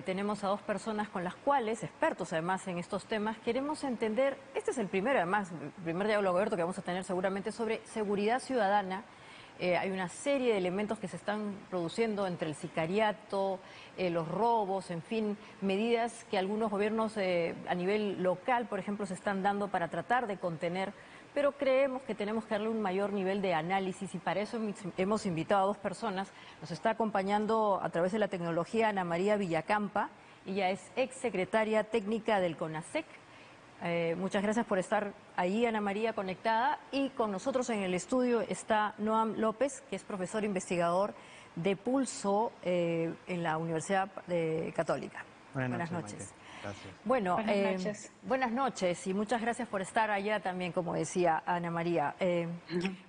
Tenemos a dos personas con las cuales, expertos además en estos temas, queremos entender, este es el primero además, el primer diálogo abierto que vamos a tener seguramente sobre seguridad ciudadana. Hay una serie de elementos que se están produciendo entre el sicariato, los robos, en fin, medidas que algunos gobiernos a nivel local, por ejemplo, se están dando para tratar de contener, pero creemos que tenemos que darle un mayor nivel de análisis y para eso hemos invitado a dos personas. Nos está acompañando a través de la tecnología Ana María Villacampa, ella es exsecretaria técnica del CONASEC. Muchas gracias por estar ahí, Ana María, conectada. Y con nosotros en el estudio está Noam López, que es profesor investigador de Pulso en la Universidad Católica. Buenas noches. Gracias. Bueno, buenas noches y muchas gracias por estar allá también, como decía Ana María.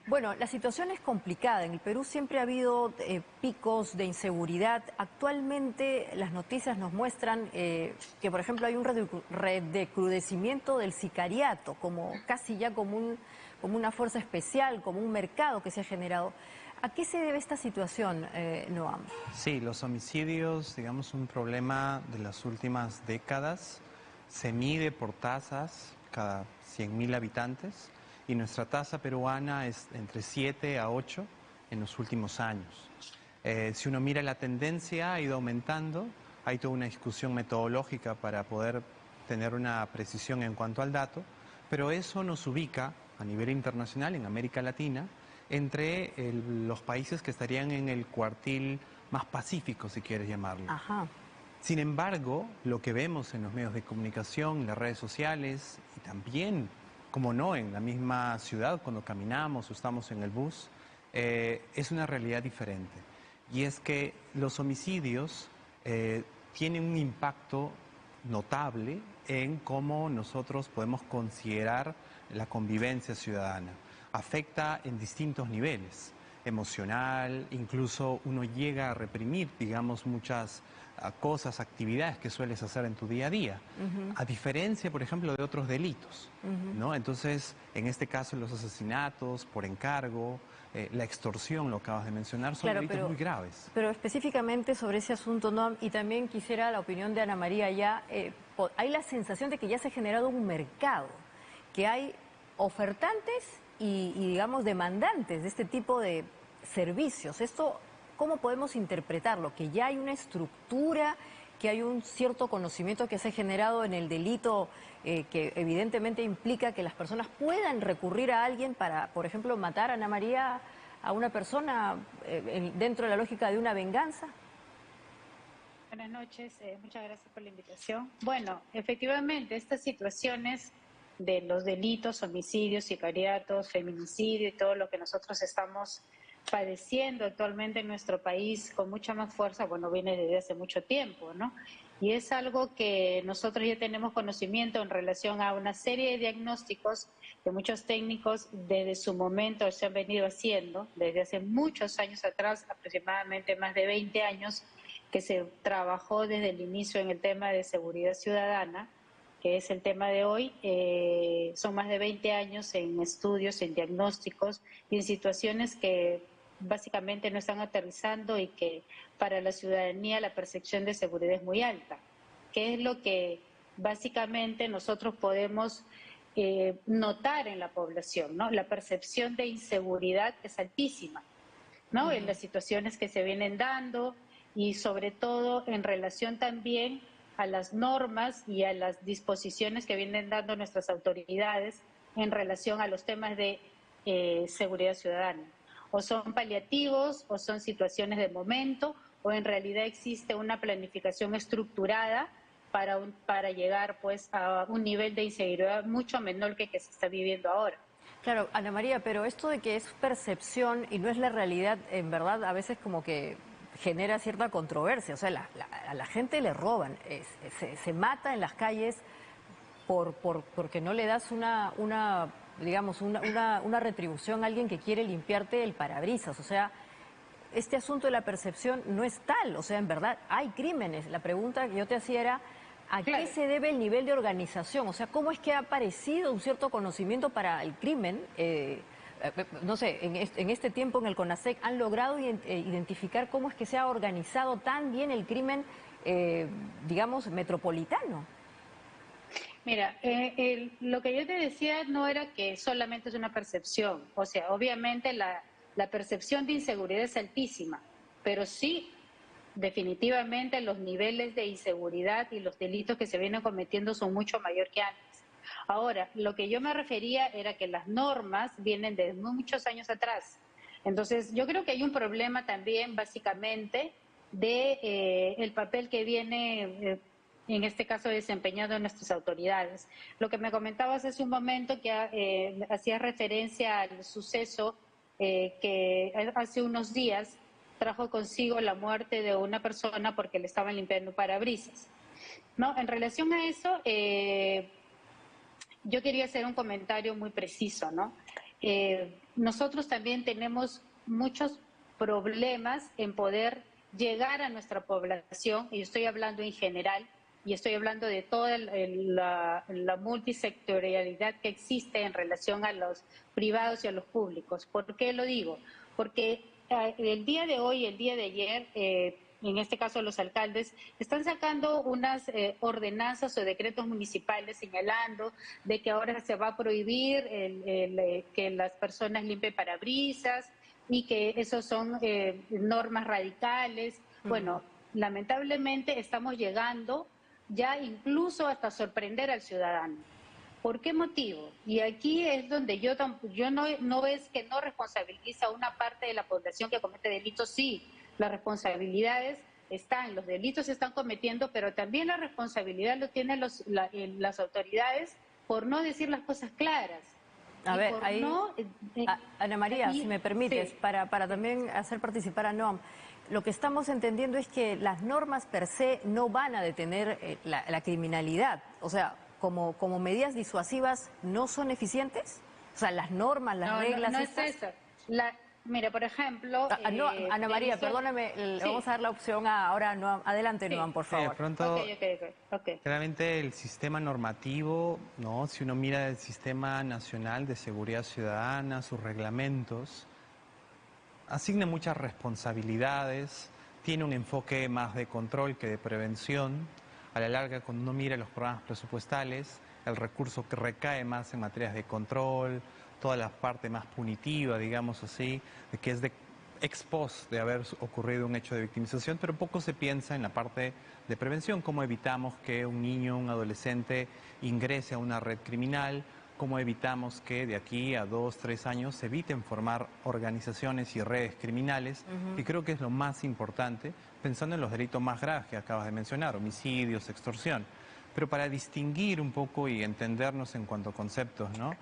Bueno, la situación es complicada. En el Perú siempre ha habido picos de inseguridad. Actualmente las noticias nos muestran que, por ejemplo, hay un recrudecimiento del sicariato, como casi ya como una fuerza especial, como un mercado que se ha generado. ¿A qué se debe esta situación, Noam? Sí, los homicidios, digamos, un problema de las últimas décadas. Se mide por tasas cada 100.000 habitantes y nuestra tasa peruana es entre 7 a 8 en los últimos años. Si uno mira la tendencia, ha ido aumentando. Hay toda una discusión metodológica para poder tener una precisión en cuanto al dato, pero eso nos ubica a nivel internacional, en América Latina, entre los países que estarían en el cuartil más pacífico, si quieres llamarlo. Ajá. Sin embargo, lo que vemos en los medios de comunicación, en las redes sociales y también, como no, en la misma ciudad cuando caminamos o estamos en el bus, es una realidad diferente. Y es que los homicidios tienen un impacto notable en cómo nosotros podemos considerar la convivencia ciudadana. Afecta en distintos niveles, emocional, incluso uno llega a reprimir, digamos, muchas cosas, actividades que sueles hacer en tu día a día, a diferencia, por ejemplo, de otros delitos, ¿no? Entonces, en este caso, los asesinatos por encargo, la extorsión, lo acabas de mencionar, son delitos muy graves. Pero específicamente sobre ese asunto, Noam, y también quisiera la opinión de Ana María ya, hay la sensación de que ya se ha generado un mercado, que hay ofertantes y digamos, demandantes de este tipo de servicios. Esto, ¿cómo podemos interpretarlo? Que ya hay una estructura, que hay un cierto conocimiento que se ha generado en el delito, que evidentemente implica que las personas puedan recurrir a alguien para, por ejemplo, matar a Ana María, a una persona, dentro de la lógica de una venganza. Buenas noches, muchas gracias por la invitación. Bueno, efectivamente, estas situaciones de los delitos, homicidios, sicariatos, feminicidio y todo lo que nosotros estamos padeciendo actualmente en nuestro país con mucha más fuerza, bueno, viene desde hace mucho tiempo, ¿no? Y es algo que nosotros ya tenemos conocimiento en relación a una serie de diagnósticos que muchos técnicos desde su momento se han venido haciendo, desde hace muchos años atrás, aproximadamente más de 20 años, que se trabajó desde el inicio en el tema de seguridad ciudadana, que es el tema de hoy. Son más de 20 años en estudios, en diagnósticos y en situaciones que básicamente no están aterrizando y que para la ciudadanía la percepción de seguridad es muy alta, que es lo que básicamente nosotros podemos notar en la población, ¿no? La percepción de inseguridad es altísima, ¿no? En las situaciones que se vienen dando y sobre todo en relación también a las normas y a las disposiciones que vienen dando nuestras autoridades en relación a los temas de seguridad ciudadana. O son paliativos, o son situaciones de momento, o en realidad existe una planificación estructurada para llegar pues a un nivel de inseguridad mucho menor que se está viviendo ahora. Claro, Ana María, pero esto de que es percepción y no es la realidad, en verdad, a veces como que genera cierta controversia. O sea, a la gente le roban, se mata en las calles porque no le das digamos, una retribución a alguien que quiere limpiarte el parabrisas. O sea, este asunto de la percepción no es tal. O sea, en verdad, hay crímenes. La pregunta que yo te hacía era, ¿a qué se debe el nivel de organización? O sea, ¿cómo es que ha aparecido un cierto conocimiento para el crimen? No sé, en este tiempo en el CONASEC han logrado identificar cómo es que se ha organizado tan bien el crimen digamos, metropolitano. Mira, lo que yo te decía no era que solamente es una percepción, o sea, obviamente la percepción de inseguridad es altísima, pero sí, definitivamente los niveles de inseguridad y los delitos que se vienen cometiendo son mucho mayor que antes. Ahora, lo que yo me refería era que las normas vienen de muchos años atrás. Entonces, yo creo que hay un problema también, básicamente, de el papel que viene, en este caso, desempeñando nuestras autoridades. Lo que me comentabas hace un momento, que hacía referencia al suceso que hace unos días trajo consigo la muerte de una persona porque le estaban limpiando parabrisas. No, en relación a eso, yo quería hacer un comentario muy preciso, ¿no? Nosotros también tenemos muchos problemas en poder llegar a nuestra población, y estoy hablando en general, y estoy hablando de toda la multisectorialidad que existe en relación a los privados y a los públicos. ¿Por qué lo digo? Porque el día de hoy, el día de ayer, en este caso los alcaldes, están sacando unas ordenanzas o decretos municipales señalando de que ahora se va a prohibir que las personas limpien parabrisas y que esos son normas radicales. Bueno, lamentablemente estamos llegando ya incluso hasta sorprender al ciudadano. ¿Por qué motivo? Y aquí es donde yo no es que no responsabiliza a una parte de la población que comete delitos, sí, las responsabilidades están, los delitos se están cometiendo, pero también la responsabilidad lo tienen las autoridades por no decir las cosas claras. A ver, ahí, Ana María, y, si me permites, sí. para también hacer participar a Noam, lo que estamos entendiendo es que las normas per se no van a detener la criminalidad. O sea, como medidas disuasivas, ¿no son eficientes? O sea, las normas, las reglas... No es eso. Mira, por ejemplo... no, Ana María, perdóname, le vamos a dar la opción ahora a Noam. Adelante, Noam, por favor. De pronto, Okay. claramente el sistema normativo, ¿no? Si uno mira el Sistema Nacional de Seguridad Ciudadana, sus reglamentos, asigna muchas responsabilidades, tiene un enfoque más de control que de prevención. A la larga, cuando uno mira los programas presupuestales, el recurso que recae más en materias de control, toda la parte más punitiva, digamos así, de que es de ex post de haber ocurrido un hecho de victimización, pero poco se piensa en la parte de prevención, cómo evitamos que un niño, un adolescente ingrese a una red criminal, cómo evitamos que de aquí a 2, 3 años se eviten formar organizaciones y redes criminales, y creo que es lo más importante, pensando en los delitos más graves que acabas de mencionar, homicidios, extorsión. Pero para distinguir un poco y entendernos en cuanto a conceptos, ¿no?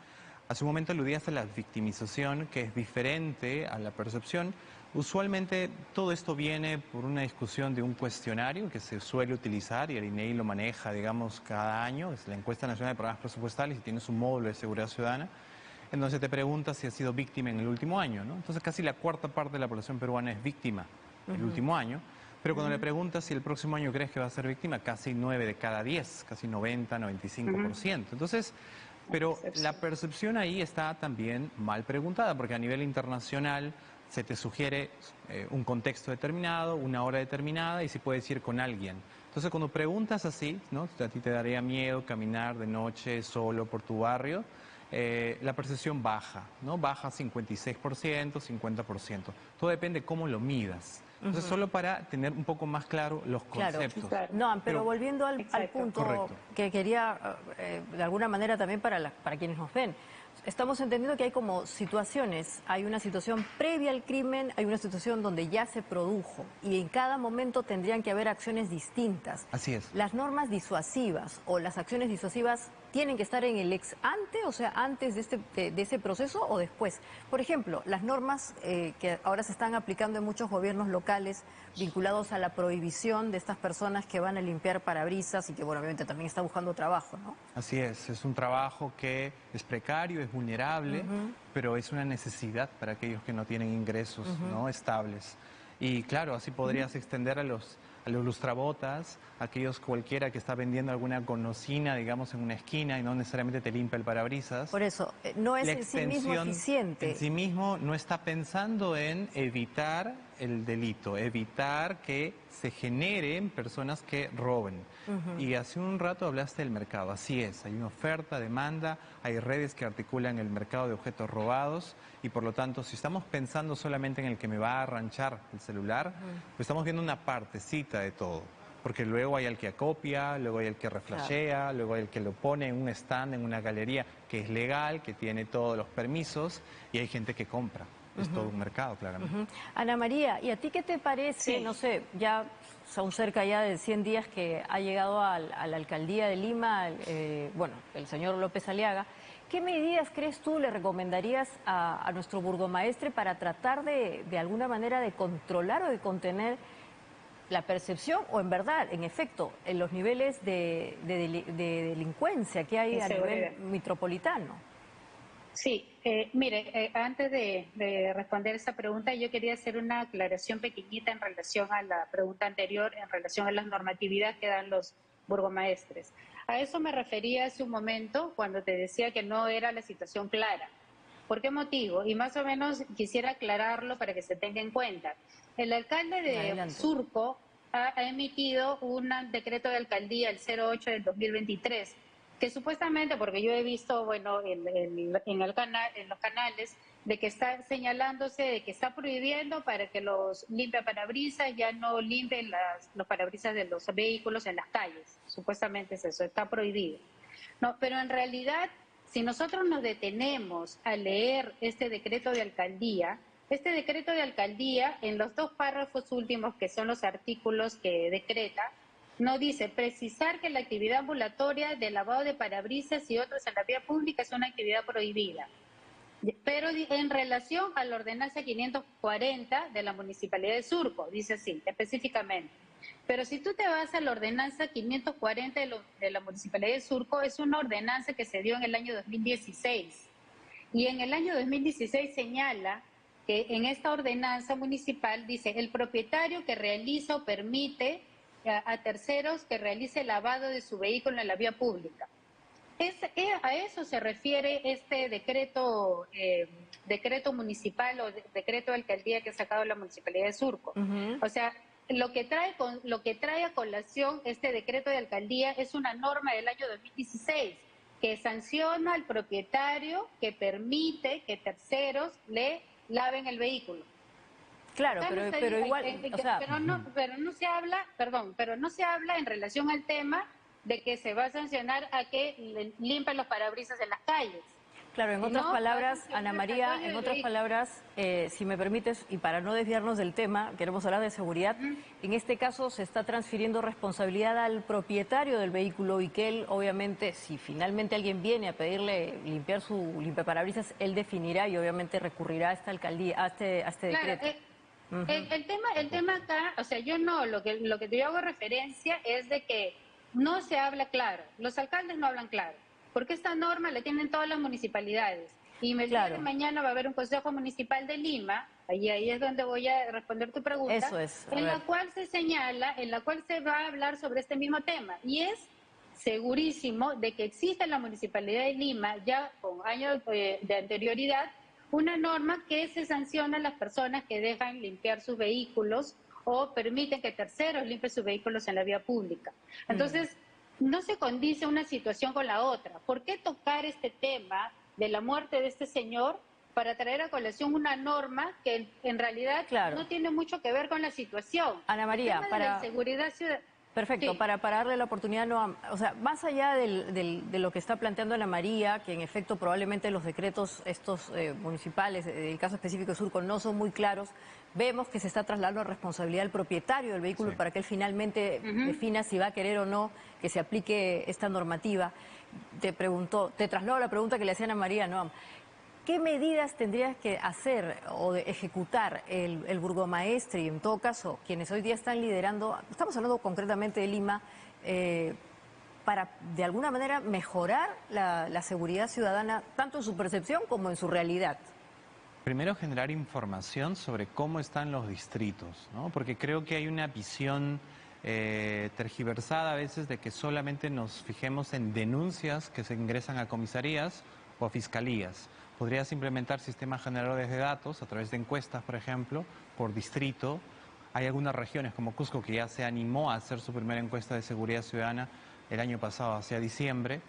Hace un momento aludías a la victimización, que es diferente a la percepción. Usualmente todo esto viene por una discusión de un cuestionario que se suele utilizar y el INEI lo maneja, digamos, cada año. Es la Encuesta Nacional de Programas Presupuestales y tiene su módulo de seguridad ciudadana, en donde se te pregunta si has sido víctima en el último año, ¿no? Entonces casi la cuarta parte de la población peruana es víctima el último año. Pero cuando le preguntas si el próximo año crees que va a ser víctima, casi 9 de cada 10, casi 90, 95%. Entonces, pero la percepción ahí está también mal preguntada, porque a nivel internacional se te sugiere un contexto determinado, una hora determinada y si puedes ir con alguien. Entonces, cuando preguntas así, ¿no? A ti te daría miedo caminar de noche solo por tu barrio, la percepción baja, ¿no? Baja 56%, 50%. Todo depende de cómo lo midas. Entonces, solo para tener un poco más claro los conceptos. Claro. No, pero volviendo al punto Correcto. que quería, de alguna manera también para quienes nos ven, estamos entendiendo que hay como situaciones, hay una situación previa al crimen, hay una situación donde ya se produjo y en cada momento tendrían que haber acciones distintas. Así es. Las normas disuasivas o las acciones disuasivas tienen que estar en el ex ante, o sea, antes de ese proceso o después. Por ejemplo, las normas que ahora se están aplicando en muchos gobiernos locales vinculados a la prohibición de estas personas que van a limpiar parabrisas y que, bueno, obviamente también está buscando trabajo, ¿no? Así es un trabajo que es precario, es vulnerable, pero es una necesidad para aquellos que no tienen ingresos, ¿no? estables. Y claro, así podrías extender a los lustrabotas, aquellos cualquiera que está vendiendo alguna golosina, digamos, en una esquina y no necesariamente te limpia el parabrisas. Por eso, no es en sí mismo eficiente. En sí mismo no está pensando en evitar el delito, evitar que se generen personas que roben. Y hace un rato hablaste del mercado, así es, hay una oferta, demanda, hay redes que articulan el mercado de objetos robados y por lo tanto si estamos pensando solamente en el que me va a arranchar el celular, pues estamos viendo una partecita de todo. Porque luego hay el que acopia, luego hay el que reflashea, luego hay el que lo pone en un stand, en una galería que es legal, que tiene todos los permisos y hay gente que compra. Es todo un mercado, claramente. Ana María, ¿y a ti qué te parece? Sí. No sé, ya son cerca ya de 100 días que ha llegado a la alcaldía de Lima, bueno, el señor López Aliaga. ¿Qué medidas crees tú le recomendarías a nuestro burgomaestre para tratar de alguna manera de controlar o de contener la percepción o en verdad, en efecto, en los niveles de delincuencia que hay a nivel metropolitano? Sí, mire, antes de responder esa pregunta, yo quería hacer una aclaración pequeñita en relación a la pregunta anterior, en relación a las normatividades que dan los burgomaestres. A eso me refería hace un momento cuando te decía que no era la situación clara. ¿Por qué motivo? Y más o menos quisiera aclararlo para que se tenga en cuenta. El alcalde de Adelante. Surco ha emitido un decreto de alcaldía, el 08 del 2023, que supuestamente, porque yo he visto, bueno, en los canales, de que está señalándose de que está prohibiendo para que los limpiaparabrisas ya no limpien los parabrisas de los vehículos en las calles. Supuestamente es eso, está prohibido. No, pero en realidad, si nosotros nos detenemos a leer este decreto de alcaldía en los dos párrafos últimos, que son los artículos que decreta, no dice precisar que la actividad ambulatoria de lavado de parabrisas y otros en la vía pública es una actividad prohibida. Pero en relación a la ordenanza 540 de la Municipalidad de Surco, dice así, específicamente. Pero si tú te vas a la ordenanza 540 de la Municipalidad de Surco, es una ordenanza que se dio en el año 2016. Y en el año 2016 señala que en esta ordenanza municipal dice el propietario que realiza o permite a terceros que realice el lavado de su vehículo en la vía pública. A eso se refiere este decreto municipal o decreto de alcaldía que ha sacado la Municipalidad de Surco. O sea, lo que trae a colación este decreto de alcaldía es una norma del año 2016 que sanciona al propietario que permite que terceros le laven el vehículo. Claro, pero igual, o sea, pero no se habla en relación al tema de que se va a sancionar a que limpien los parabrisas en las calles. claro, en otras palabras, Ana María, en otras palabras, si me permites, y para no desviarnos del tema, queremos hablar de seguridad, en este caso se está transfiriendo responsabilidad al propietario del vehículo y que él, obviamente, si finalmente alguien viene a pedirle limpiar su limpiaparabrisas, él definirá y obviamente recurrirá a esta alcaldía, a este decreto. El tema acá, o sea, yo no, lo que yo hago referencia es de que no se habla claro, los alcaldes no hablan claro, porque esta norma la tienen todas las municipalidades. Y el día de mañana va a haber un Consejo Municipal de Lima, ahí es donde voy a responder tu pregunta, Eso es, en la cual se señala, en la cual se va a hablar sobre este mismo tema. Y es segurísimo de que existe en la Municipalidad de Lima, ya con años de anterioridad, una norma que se sanciona a las personas que dejan limpiar sus vehículos o permiten que terceros limpien sus vehículos en la vía pública. Entonces, no se condice una situación con la otra. ¿Por qué tocar este tema de la muerte de este señor para traer a colación una norma que en realidad no tiene mucho que ver con la situación? Ana María, el tema de la seguridad ciudadana. Perfecto, Sí. para darle la oportunidad, o sea, más allá de lo que está planteando Ana María, que en efecto probablemente los decretos estos municipales, el caso específico de Surco, no son muy claros, vemos que se está trasladando la responsabilidad al propietario del vehículo para que él finalmente defina si va a querer o no que se aplique esta normativa. Te traslado la pregunta que le hacía Ana María, Noam. ¿Qué medidas tendrías que hacer o de ejecutar el burgomaestre y en todo caso quienes hoy día están liderando, estamos hablando concretamente de Lima, para de alguna manera mejorar la seguridad ciudadana tanto en su percepción como en su realidad? Primero, generar información sobre cómo están los distritos, ¿no? Porque creo que hay una visión tergiversada a veces de que solamente nos fijemos en denuncias que se ingresan a comisarías o a fiscalías. Podrías implementar sistemas generadores de datos a través de encuestas, por ejemplo, por distrito. Hay algunas regiones como Cusco que ya se animó a hacer su primera encuesta de seguridad ciudadana el año pasado, hacia diciembre.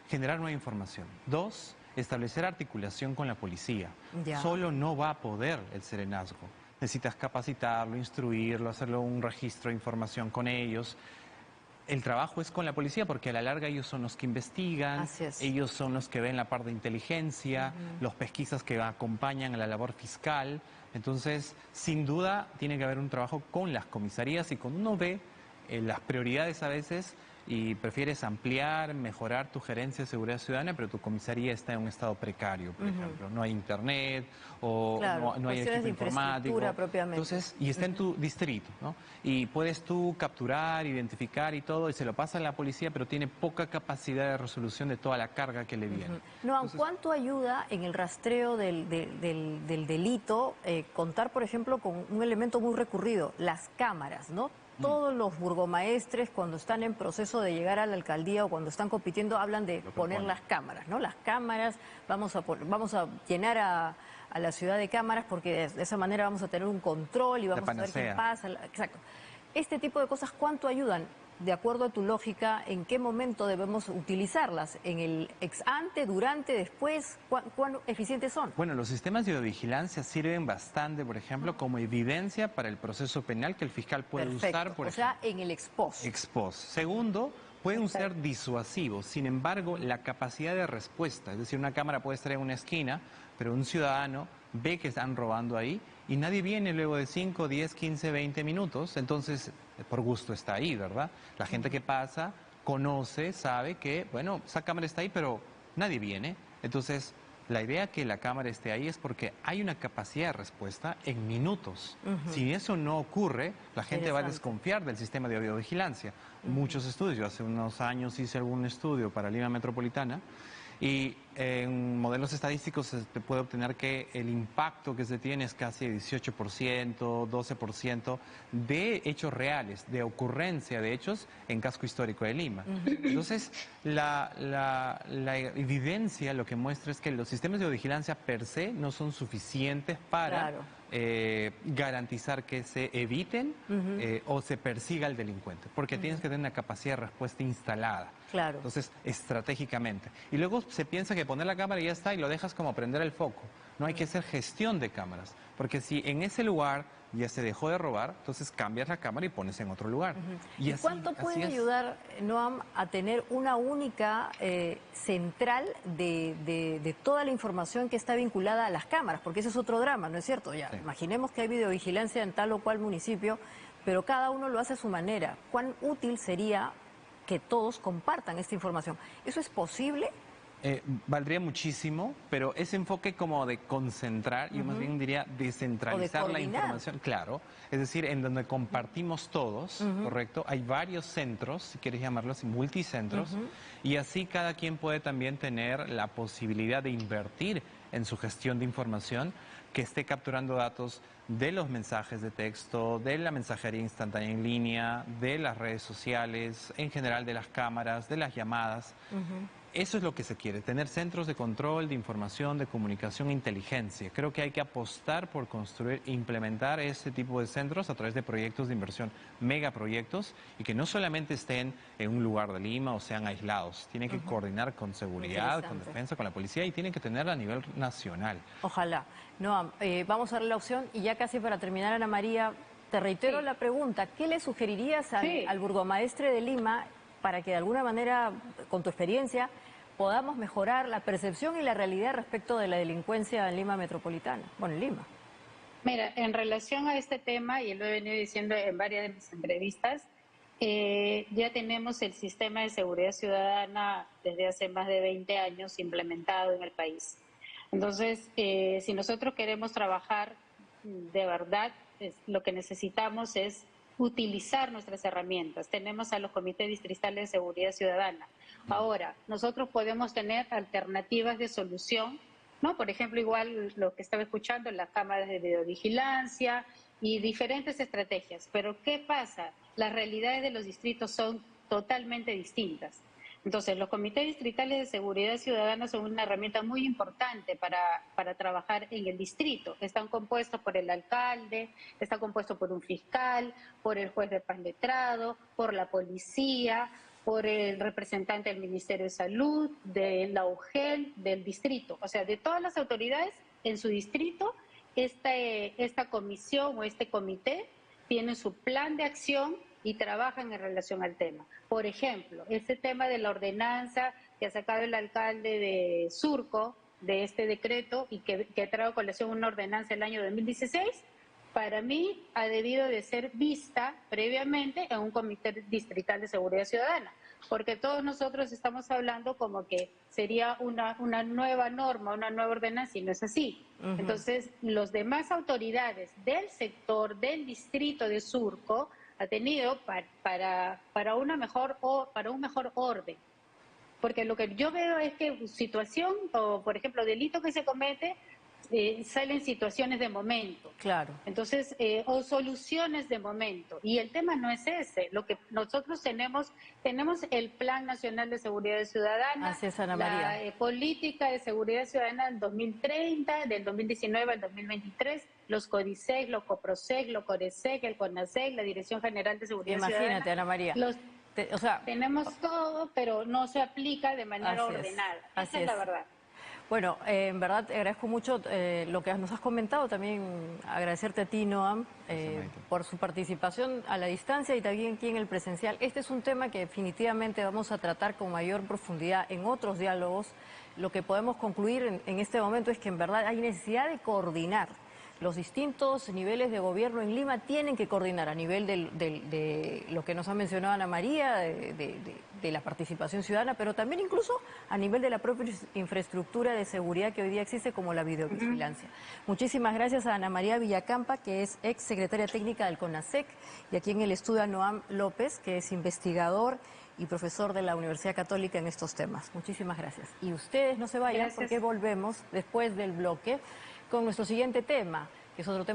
Generar nueva información. 2, establecer articulación con la policía. Ya. Solo no va a poder el serenazgo. Necesitas capacitarlo, instruirlo, hacerlo un registro de información con ellos. El trabajo es con la policía porque a la larga ellos son los que investigan, Así es. ellos son los que ven la parte de inteligencia, los pesquisas que acompañan a la labor fiscal. Entonces, sin duda, tiene que haber un trabajo con las comisarías y cuando uno ve las prioridades a veces y prefieres ampliar, mejorar tu gerencia de seguridad ciudadana, pero tu comisaría está en un estado precario, por ejemplo. No hay internet o Claro, no hay cuestiones equipo de informático. infraestructura propiamente. Entonces, y está en tu distrito, ¿no? Y puedes tú capturar, identificar y todo, y se lo pasa a la policía, pero tiene poca capacidad de resolución de toda la carga que le viene. Noam, Entonces, ¿cuánto ayuda en el rastreo del delito contar, por ejemplo, con un elemento muy recurrido, las cámaras, ¿no? Todos los burgomaestres cuando están en proceso de llegar a la alcaldía o cuando están compitiendo hablan de poner las cámaras, ¿no? Las cámaras, vamos a llenar a la ciudad de cámaras porque de esa manera vamos a tener un control y vamos a saber quién pasa. Exacto. Este tipo de cosas, ¿cuánto ayudan? De acuerdo a tu lógica, ¿en qué momento debemos utilizarlas? ¿En el ex ante, durante, después? ¿Cuán eficientes son? bueno, los sistemas de videovigilancia sirven bastante, por ejemplo, como evidencia para el proceso penal que el fiscal puede usar, por o sea, en el ex post. ex post. Segundo, pueden ser disuasivos. Sin embargo, la capacidad de respuesta, es decir, una cámara puede estar en una esquina, pero un ciudadano ve que están robando ahí y nadie viene luego de 5, 10, 15, 20 minutos, entonces por gusto está ahí, ¿verdad? La gente que pasa conoce, sabe que, bueno, esa cámara está ahí, pero nadie viene. Entonces, la idea que la cámara esté ahí es porque hay una capacidad de respuesta en minutos. Si eso no ocurre, la gente va a desconfiar del sistema de videovigilancia. Muchos estudios, yo hace unos años hice algún estudio para Lima Metropolitana y en modelos estadísticos se puede obtener que el impacto que se tiene es casi 18%, 12% de hechos reales, de ocurrencia de hechos en casco histórico de Lima. Entonces, la evidencia lo que muestra es que los sistemas de vigilancia per se no son suficientes para garantizar que se eviten o se persiga al delincuente, porque tienes que tener una capacidad de respuesta instalada. Claro. Entonces, estratégicamente. Y luego se piensa que poner la cámara y ya está y lo dejas como prender el foco. No hay que hacer gestión de cámaras, porque si en ese lugar ya se dejó de robar, entonces cambias la cámara y pones en otro lugar. ¿Y así, cuánto puede así es. ayudar, Noam, a tener una única central de toda la información que está vinculada a las cámaras? Porque ese es otro drama, ¿no es cierto? Ya, Sí. imaginemos que hay videovigilancia en tal o cual municipio, pero cada uno lo hace a su manera. ¿Cuán útil sería que todos compartan esta información? ¿Eso es posible? Valdría muchísimo, pero ese enfoque como de concentrar, yo más bien diría descentralizar la coordinar. información, claro, es decir, en donde compartimos todos, ¿correcto? Hay varios centros, si quieres llamarlos así, multicentros, y así cada quien puede también tener la posibilidad de invertir en su gestión de información, que esté capturando datos de los mensajes de texto, de la mensajería instantánea en línea, de las redes sociales, en general de las cámaras, de las llamadas. Eso es lo que se quiere, tener centros de control, de información, de comunicación, inteligencia. Creo que hay que apostar por construir e implementar este tipo de centros a través de proyectos de inversión, megaproyectos, y que no solamente estén en un lugar de Lima o sean aislados. Tienen que coordinar con seguridad, con defensa, con la policía y tienen que tenerla a nivel nacional. Ojalá. Noam, vamos a darle la opción y ya casi para terminar, Ana María, te reitero la pregunta. ¿Qué le sugerirías al burgomaestre de Lima para que de alguna manera, con tu experiencia, podamos mejorar la percepción y la realidad respecto de la delincuencia en Lima Metropolitana? Bueno, en Lima. Mira, en relación a este tema, y lo he venido diciendo en varias de mis entrevistas, ya tenemos el sistema de seguridad ciudadana desde hace más de 20 años implementado en el país. Entonces, si nosotros queremos trabajar de verdad, lo que necesitamos es utilizar nuestras herramientas. Tenemos a los comités distritales de seguridad ciudadana. Ahora, nosotros podemos tener alternativas de solución, ¿no? Por ejemplo, igual lo que estaba escuchando, las cámaras de videovigilancia y diferentes estrategias. Pero ¿qué pasa? Las realidades de los distritos son totalmente distintas. Entonces, los comités distritales de seguridad ciudadana son una herramienta muy importante para trabajar en el distrito. Están compuestos por el alcalde, está compuesto por un fiscal, por el juez de paz letrado, por la policía, por el representante del Ministerio de Salud, de la UGEL, del distrito. O sea, de todas las autoridades en su distrito, esta comisión o este comité tiene su plan de acción y trabajan en relación al tema. Por ejemplo, este tema de la ordenanza que ha sacado el alcalde de Surco, de este decreto, y que ha traído a colación una ordenanza el año 2016, para mí ha debido de ser vista previamente en un comité distrital de seguridad ciudadana, porque todos nosotros estamos hablando como que sería una nueva norma, una nueva ordenanza, y no es así. Entonces, los demás autoridades del sector, del distrito de Surco, ha tenido para un mejor orden. Porque lo que yo veo es que situación, o por ejemplo, delito que se comete, salen situaciones de momento. Claro. Entonces, o soluciones de momento. Y el tema no es ese. Lo que nosotros tenemos el Plan Nacional de Seguridad Ciudadana, Así es, Ana María. la política de seguridad ciudadana del 2030, del 2019 al 2023, los CODISEC, los COPROSEC, los CORESEC, el CONASEC, la Dirección General de Seguridad Ciudadana. Imagínate, Ana María. Tenemos todo, pero no se aplica de manera ordenada. Esa es la verdad. Bueno, en verdad te agradezco mucho lo que nos has comentado, también agradecerte a ti, Noam, por su participación a la distancia y también aquí en el presencial. Este es un tema que definitivamente vamos a tratar con mayor profundidad en otros diálogos. Lo que podemos concluir en este momento es que en verdad hay necesidad de coordinar. Los distintos niveles de gobierno en Lima tienen que coordinar a nivel de lo que nos ha mencionado Ana María, de la participación ciudadana, pero también incluso a nivel de la propia infraestructura de seguridad que hoy día existe, como la videovigilancia. Muchísimas gracias a Ana María Villacampa, que es ex secretaria técnica del CONASEC, y aquí en el estudio a Noam López, que es investigador y profesor de la Universidad Católica en estos temas. Muchísimas gracias. Y ustedes no se vayan, porque volvemos después del bloque con nuestro siguiente tema, que es otro tema